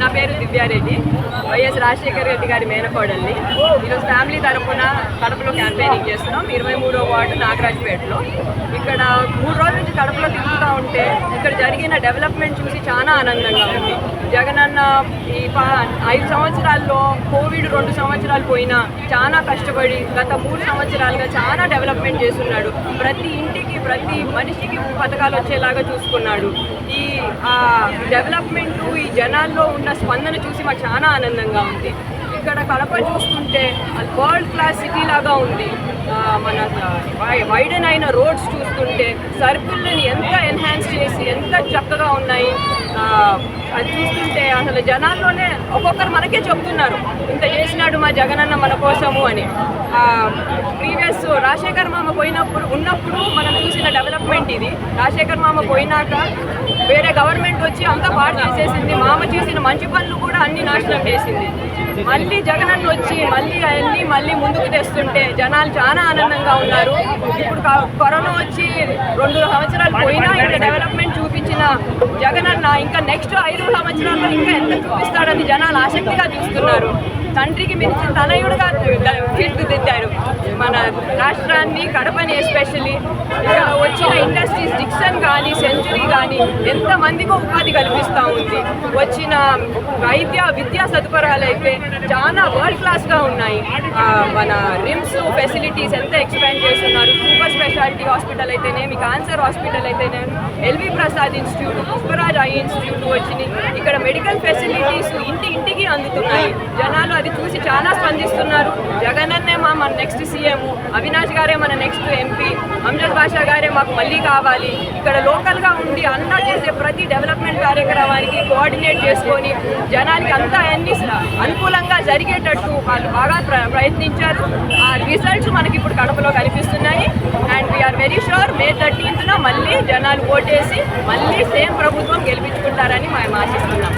నా పేరు దివ్యారెడ్డి, వైఎస్ రాజశేఖర రెడ్డి గారి మేనకోడల్ని. ఈరోజు ఫ్యామిలీ తరఫున కడపలో క్యాంపెయినింగ్ చేస్తున్నాం. 23వ వార్డు నాగరాజ్పేటలో. ఇక్కడ 3 రోజుల నుంచి కడపలో తిరుగుతూ ఉంటే ఇక్కడ జరిగిన డెవలప్మెంట్ చూసి చాలా ఆనందంగా ఉంది. జగనన్న ఈ 5 సంవత్సరాల్లో కోవిడ్ 2 సంవత్సరాలు పోయినా చాలా కష్టపడి గత 3 సంవత్సరాలుగా చాలా డెవలప్మెంట్ చేస్తున్నాడు. ప్రతి ఇంటికి ప్రతి మనిషికి పథకాలు వచ్చేలాగా చూసుకున్నాడు. ఈ డెవలప్మెంట్ ఈ జనాల్లో ఉన్న స్పందన చూసి మాకు చాలా ఆనందంగా ఉంది. ఇక్కడ కడప చూస్తుంటే వరల్డ్ క్లాస్ సిటీ లాగా ఉంది. మన వైడెన్ అయిన రోడ్స్ చూస్తుంటే సర్కిల్ని ఎంత ఎన్హాన్స్ చేసి ఎంత చక్కగా ఉన్నాయి. అది చూస్తుంటే అసలు జనాల్లోనే ఒక్కొక్కరు మనకే చెప్తున్నారు ఇంత చేసినాడు మా జగనన్న మన కోసము అని. ప్రీవియస్ రాజశేఖర్ మామ ఉన్నప్పుడు మనం చూసిన డెవలప్మెంట్ ఇది. రాజశేఖర్ మామ పోయినాక వేరే గవర్నమెంట్ వచ్చి అంతా పాడు చేసేసింది. మామ చేసిన మంచి పనులు కూడా అన్ని నాశనం చేసింది. మళ్ళీ జగనన్న వచ్చి మళ్ళీ ముందుకు తెస్తుంటే జనాలు చాలా ఆనందంగా ఉన్నారు. ఇప్పుడు కరోనా వచ్చి 2 సంవత్సరాలు పోయినా ఇక్కడ డెవలప్మెంట్ చూపించిన జగనన్న ఇంకా నెక్స్ట్ 5 సంవత్సరాల్లో ఇంకా ఎంత చూపిస్తాడని జనాలు ఆసక్తిగా చూస్తున్నారు. తండ్రికి మించి తనయుడుగా తీర్చిదిద్దారు మన రాష్ట్రాన్ని, కడపని. ఎస్పెషల్లీ ఇక్కడ వచ్చిన ఇండస్ట్రీస్ డిక్సన్ కానీ సెంచురీ కానీ ఎంతమందికో ఉపాధి కల్పిస్తూ ఉంది. వచ్చిన విద్యా సదుపాయాలు అయితే చాలా వరల్డ్ క్లాస్గా ఉన్నాయి. మన రిమ్స్ ఫెసిలిటీస్ ఎంత ఎక్స్పాండ్ చేస్తున్నారు. సూపర్ స్పెషాలిటీ హాస్పిటల్ అయితేనేమి, క్యాన్సర్ హాస్పిటల్ అయితేనేమి, LV Prasad institute, Pushparaj eye institute వచ్చినాయి. ఇక్కడ మెడికల్ ఫెసిలిటీస్ ఇంటికి అందుతున్నాయి. జనాలు అది చూసి చాలా స్పందిస్తున్నారు. జగనన్నే మన నెక్స్ట్ సీఎం, అవినాష్ గారే మన నెక్స్ట్ ఎంపీ, అంజద్ బాషా గారే మాకు మళ్ళీ కావాలి. ఇక్కడ లోకల్గా ఉండి అంతా చేసే ప్రతి డెవలప్మెంట్ కార్యక్రమానికి కోఆర్డినేట్ చేసుకొని జనానికి అంతా అన్ని అనుకూలంగా జరిగేటట్టు వాళ్ళు బాగా ప్రయత్నించారు. ఆ రిజల్ట్స్ మనకి ఇప్పుడు కడపలో కనిపిస్తున్నాయి. And we are very sure May 13th మళ్ళీ జనాలు ఓటేసి మళ్ళీ సేమ్ ప్రభుత్వం గెలిపించుకుంటారని మేము ఆశిస్తున్నాం.